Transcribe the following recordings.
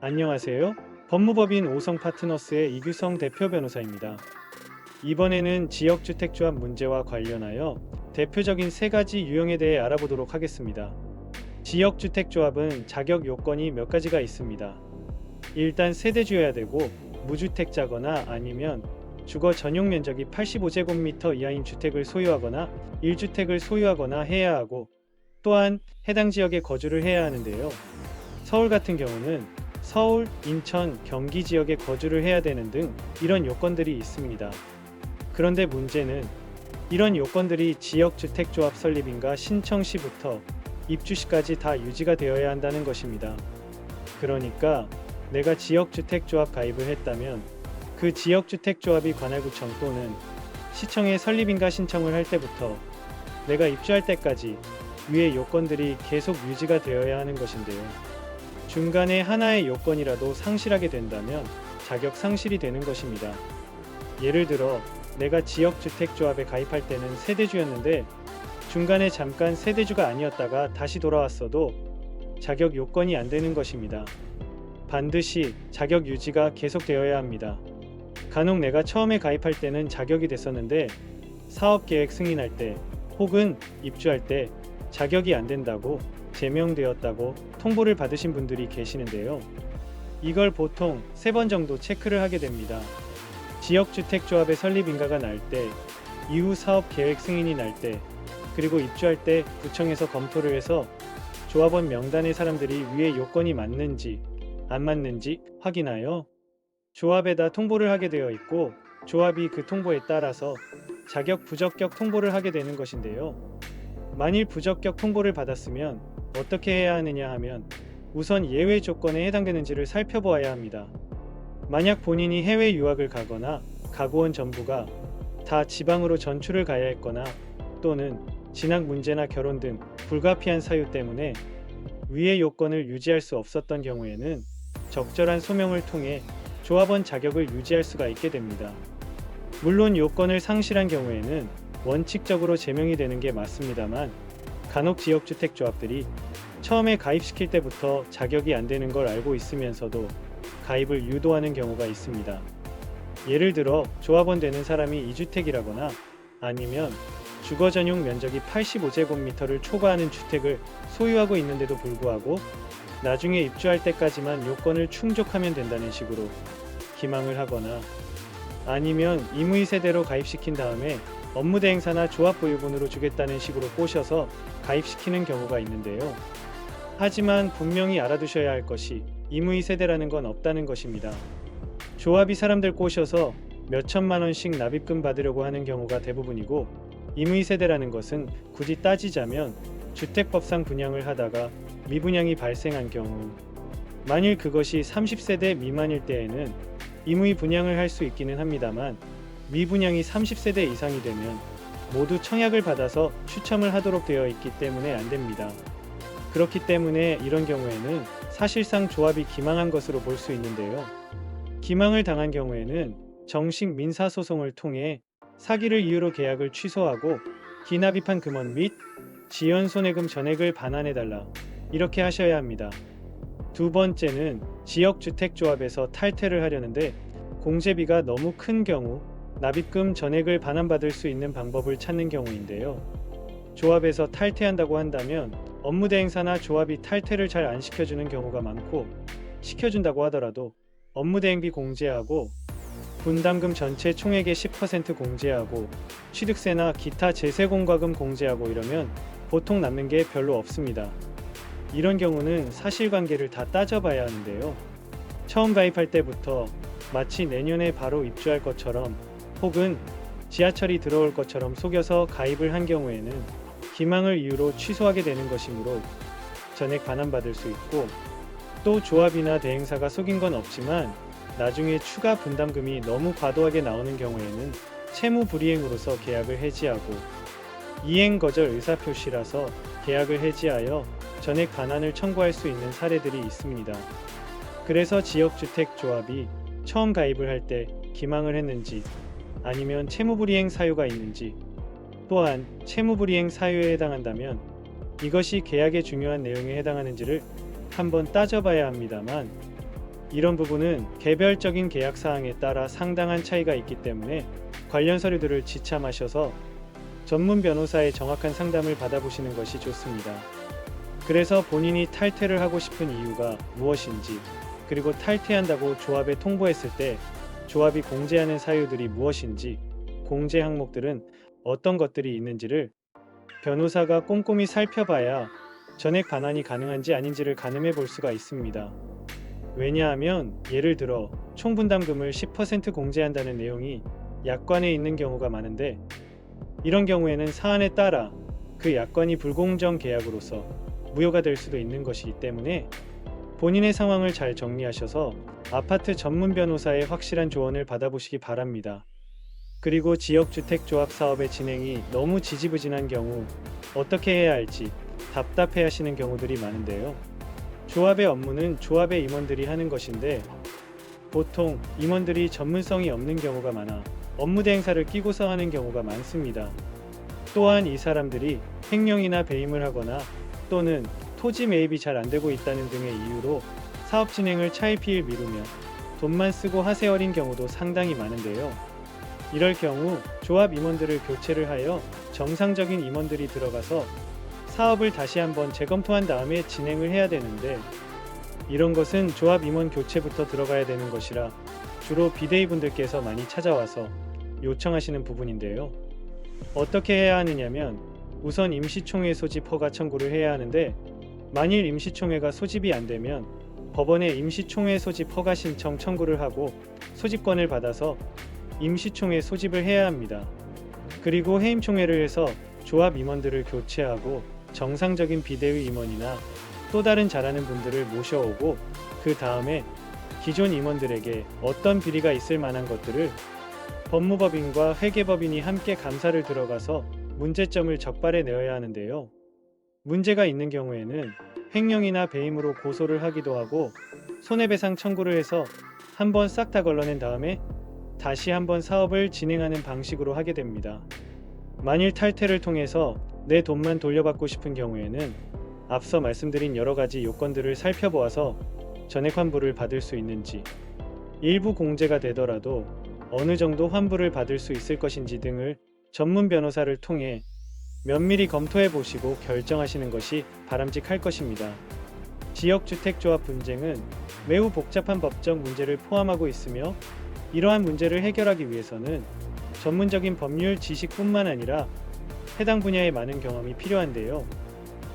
안녕하세요. 법무법인 오성파트너스의 이규성 대표 변호사입니다. 이번에는 지역주택조합 문제와 관련하여 대표적인 세 가지 유형에 대해 알아보도록 하겠습니다. 지역주택조합은 자격 요건이 몇 가지가 있습니다. 일단 세대주여야 되고 무주택자거나 아니면 주거 전용 면적이 85제곱미터 이하인 주택을 소유하거나 1주택을 소유하거나 해야 하고 또한 해당 지역에 거주를 해야 하는데요. 서울 같은 경우는 서울, 인천, 경기 지역에 거주를 해야 되는 등 이런 요건들이 있습니다. 그런데 문제는 이런 요건들이 지역주택조합 설립인가 신청 시부터 입주 시까지 다 유지가 되어야 한다는 것입니다. 그러니까 내가 지역주택조합 가입을 했다면 그 지역주택조합이 관할구청 또는 시청에 설립인가 신청을 할 때부터 내가 입주할 때까지 위의 요건들이 계속 유지가 되어야 하는 것인데요. 중간에 하나의 요건이라도 상실하게 된다면 자격 상실이 되는 것입니다. 예를 들어 내가 지역주택조합에 가입할 때는 세대주였는데 중간에 잠깐 세대주가 아니었다가 다시 돌아왔어도 자격 요건이 안 되는 것입니다. 반드시 자격 유지가 계속되어야 합니다. 간혹 내가 처음에 가입할 때는 자격이 됐었는데 사업계획 승인할 때 혹은 입주할 때 자격이 안 된다고 제명되었다고 통보를 받으신 분들이 계시는데요. 이걸 보통 3번 정도 체크를 하게 됩니다. 지역주택조합의 설립인가가 날 때, 이후 사업계획 승인이 날 때, 그리고 입주할 때 구청에서 검토를 해서 조합원 명단의 사람들이 위의 요건이 맞는지 안 맞는지 확인하여 조합에다 통보를 하게 되어 있고 조합이 그 통보에 따라서 자격 부적격 통보를 하게 되는 것인데요. 만일 부적격 통보를 받았으면 어떻게 해야 하느냐 하면 우선 예외 조건에 해당되는지를 살펴보아야 합니다. 만약 본인이 해외 유학을 가거나 가고 온 전부가 다 지방으로 전출을 가야 했거나 또는 진학 문제나 결혼 등 불가피한 사유 때문에 위의 요건을 유지할 수 없었던 경우에는 적절한 소명을 통해 조합원 자격을 유지할 수가 있게 됩니다. 물론 요건을 상실한 경우에는 원칙적으로 제명이 되는 게 맞습니다만 간혹 지역주택조합들이 처음에 가입시킬 때부터 자격이 안 되는 걸 알고 있으면서도 가입을 유도하는 경우가 있습니다. 예를 들어 조합원 되는 사람이 2주택이라거나 아니면 주거 전용 면적이 85제곱미터를 초과하는 주택을 소유하고 있는데도 불구하고 나중에 입주할 때까지만 요건을 충족하면 된다는 식으로 기망을 하거나 아니면 임의 세대로 가입시킨 다음에 업무대행사나 조합보유분으로 주겠다는 식으로 꼬셔서 가입시키는 경우가 있는데요. 하지만 분명히 알아두셔야 할 것이 임의 세대라는 건 없다는 것입니다. 조합이 사람들 꼬셔서 몇 천만 원씩 납입금 받으려고 하는 경우가 대부분이고 임의 세대라는 것은 굳이 따지자면 주택법상 분양을 하다가 미분양이 발생한 경우 만일 그것이 30세대 미만일 때에는 임의 분양을 할 수 있기는 합니다만 미분양이 30세대 이상이 되면 모두 청약을 받아서 추첨을 하도록 되어 있기 때문에 안 됩니다. 그렇기 때문에 이런 경우에는 사실상 조합이 기망한 것으로 볼 수 있는데요. 기망을 당한 경우에는 정식 민사소송을 통해 사기를 이유로 계약을 취소하고 기납입한 금원 및 지연손해금 전액을 반환해달라 이렇게 하셔야 합니다. 두 번째는 지역주택조합에서 탈퇴를 하려는데 공제비가 너무 큰 경우 납입금 전액을 반환받을 수 있는 방법을 찾는 경우인데요. 조합에서 탈퇴한다고 한다면 업무대행사나 조합이 탈퇴를 잘 안 시켜주는 경우가 많고 시켜준다고 하더라도 업무대행비 공제하고 분담금 전체 총액의 10% 공제하고 취득세나 기타 재세공과금 공제하고 이러면 보통 남는 게 별로 없습니다. 이런 경우는 사실관계를 다 따져봐야 하는데요. 처음 가입할 때부터 마치 내년에 바로 입주할 것처럼 혹은 지하철이 들어올 것처럼 속여서 가입을 한 경우에는 기망을 이유로 취소하게 되는 것이므로 전액 반환받을 수 있고 또 조합이나 대행사가 속인 건 없지만 나중에 추가 분담금이 너무 과도하게 나오는 경우에는 채무불이행으로서 계약을 해지하고 이행거절 의사표시라서 계약을 해지하여 전액 반환을 청구할 수 있는 사례들이 있습니다. 그래서 지역주택조합이 처음 가입을 할 때 기망을 했는지 아니면 채무불이행 사유가 있는지 또한 채무불이행 사유에 해당한다면 이것이 계약의 중요한 내용에 해당하는지를 한번 따져봐야 합니다만 이런 부분은 개별적인 계약 사항에 따라 상당한 차이가 있기 때문에 관련 서류들을 지참하셔서 전문 변호사의 정확한 상담을 받아보시는 것이 좋습니다. 그래서 본인이 탈퇴를 하고 싶은 이유가 무엇인지, 그리고 탈퇴한다고 조합에 통보했을 때 조합이 공제하는 사유들이 무엇인지, 공제 항목들은 어떤 것들이 있는지를 변호사가 꼼꼼히 살펴봐야 전액 반환이 가능한지 아닌지를 가늠해 볼 수가 있습니다. 왜냐하면 예를 들어 총분담금을 10% 공제한다는 내용이 약관에 있는 경우가 많은데, 이런 경우에는 사안에 따라 그 약관이 불공정 계약으로서 무효가 될 수도 있는 것이기 때문에 본인의 상황을 잘 정리하셔서 아파트 전문 변호사의 확실한 조언을 받아보시기 바랍니다. 그리고 지역주택조합 사업의 진행이 너무 지지부진한 경우 어떻게 해야 할지 답답해 하시는 경우들이 많은데요. 조합의 업무는 조합의 임원들이 하는 것인데 보통 임원들이 전문성이 없는 경우가 많아 업무대 행사를 끼고서 하는 경우가 많습니다. 또한 이 사람들이 횡령이나 배임을 하거나 또는 토지 매입이 잘 안되고 있다는 등의 이유로 사업 진행을 차일피일 미루며 돈만 쓰고 하세월인 경우도 상당히 많은데요. 이럴 경우 조합 임원들을 교체를 하여 정상적인 임원들이 들어가서 사업을 다시 한번 재검토한 다음에 진행을 해야 되는데, 이런 것은 조합 임원 교체부터 들어가야 되는 것이라 주로 비대위 분들께서 많이 찾아와서 요청하시는 부분인데요. 어떻게 해야 하느냐면 우선 임시총회 소집 허가 청구를 해야 하는데, 만일 임시총회가 소집이 안되면 법원에 임시총회 소집 허가 신청 청구를 하고 소집권을 받아서 임시총회 소집을 해야 합니다. 그리고 해임총회를 해서 조합 임원들을 교체하고 정상적인 비대위 임원이나 또 다른 잘하는 분들을 모셔오고 그 다음에 기존 임원들에게 어떤 비리가 있을 만한 것들을 법무법인과 회계법인이 함께 감사를 들어가서 문제점을 적발해 내어야 하는데요. 문제가 있는 경우에는 횡령이나 배임으로 고소를 하기도 하고 손해배상 청구를 해서 한번 싹 다 걸러낸 다음에 다시 한번 사업을 진행하는 방식으로 하게 됩니다. 만일 탈퇴를 통해서 내 돈만 돌려받고 싶은 경우에는 앞서 말씀드린 여러가지 요건들을 살펴보아서 전액 환불을 받을 수 있는지, 일부 공제가 되더라도 어느 정도 환불을 받을 수 있을 것인지 등을 전문 변호사를 통해 면밀히 검토해 보시고 결정하시는 것이 바람직할 것입니다. 지역주택조합 분쟁은 매우 복잡한 법적 문제를 포함하고 있으며 이러한 문제를 해결하기 위해서는 전문적인 법률 지식뿐만 아니라 해당 분야의 많은 경험이 필요한데요.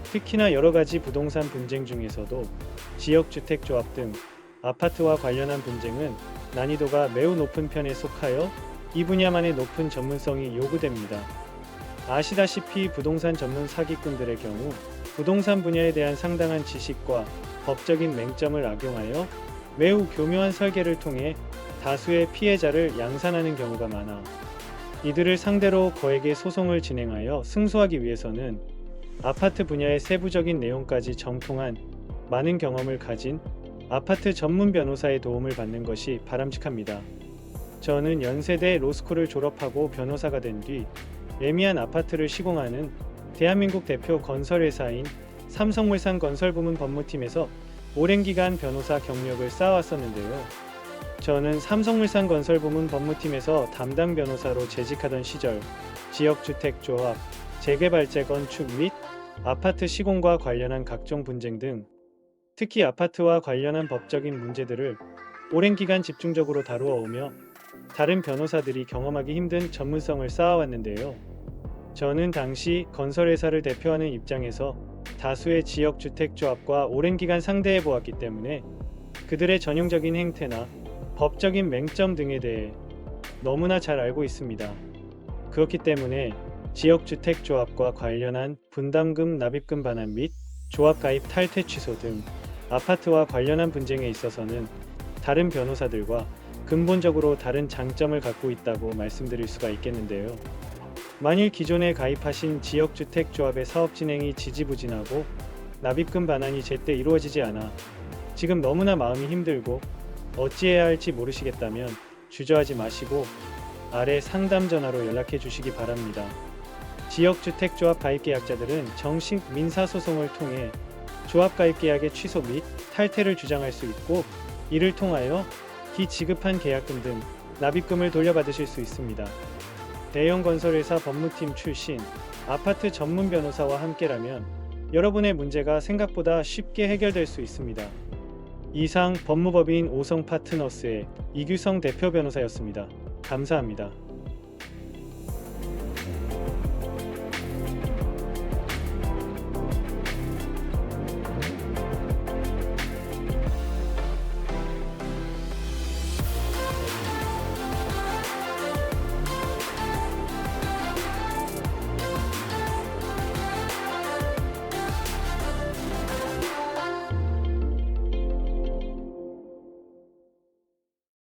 특히나 여러가지 부동산 분쟁 중에서도 지역주택조합 등 아파트와 관련한 분쟁은 난이도가 매우 높은 편에 속하여 이 분야만의 높은 전문성이 요구됩니다. 아시다시피 부동산 전문 사기꾼들의 경우 부동산 분야에 대한 상당한 지식과 법적인 맹점을 악용하여 매우 교묘한 설계를 통해 다수의 피해자를 양산하는 경우가 많아 이들을 상대로 거액의 소송을 진행하여 승소하기 위해서는 아파트 분야의 세부적인 내용까지 정통한 많은 경험을 가진 아파트 전문 변호사의 도움을 받는 것이 바람직합니다. 저는 연세대 로스쿨을 졸업하고 변호사가 된 뒤 애미한 아파트를 시공하는 대한민국 대표 건설회사인 삼성물산 건설부문 법무팀에서 오랜 기간 변호사 경력을 쌓아왔었는데요. 저는 삼성물산 건설부문 법무팀에서 담당 변호사로 재직하던 시절 지역주택조합, 재개발재 건축 및 아파트 시공과 관련한 각종 분쟁 등 특히 아파트와 관련한 법적인 문제들을 오랜 기간 집중적으로 다루어 오며 다른 변호사들이 경험하기 힘든 전문성을 쌓아왔는데요. 저는 당시 건설회사를 대표하는 입장에서 다수의 지역주택조합과 오랜 기간 상대해 보았기 때문에 그들의 전형적인 행태나 법적인 맹점 등에 대해 너무나 잘 알고 있습니다. 그렇기 때문에 지역주택조합과 관련한 분담금 납입금 반환 및 조합가입 탈퇴 취소 등 아파트와 관련한 분쟁에 있어서는 다른 변호사들과 근본적으로 다른 장점을 갖고 있다고 말씀드릴 수가 있겠는데요. 만일 기존에 가입하신 지역주택조합의 사업 진행이 지지부진하고 납입금 반환이 제때 이루어지지 않아 지금 너무나 마음이 힘들고 어찌해야 할지 모르시겠다면 주저하지 마시고 아래 상담 전화로 연락해 주시기 바랍니다. 지역주택조합 가입계약자들은 정식 민사소송을 통해 조합가입계약의 취소 및 탈퇴를 주장할 수 있고 이를 통하여 기지급한 계약금 등 납입금을 돌려받으실 수 있습니다. 대형 건설회사 법무팀 출신 아파트 전문 변호사와 함께라면 여러분의 문제가 생각보다 쉽게 해결될 수 있습니다. 이상 법무법인 오성 파트너스의 이규성 대표 변호사였습니다. 감사합니다.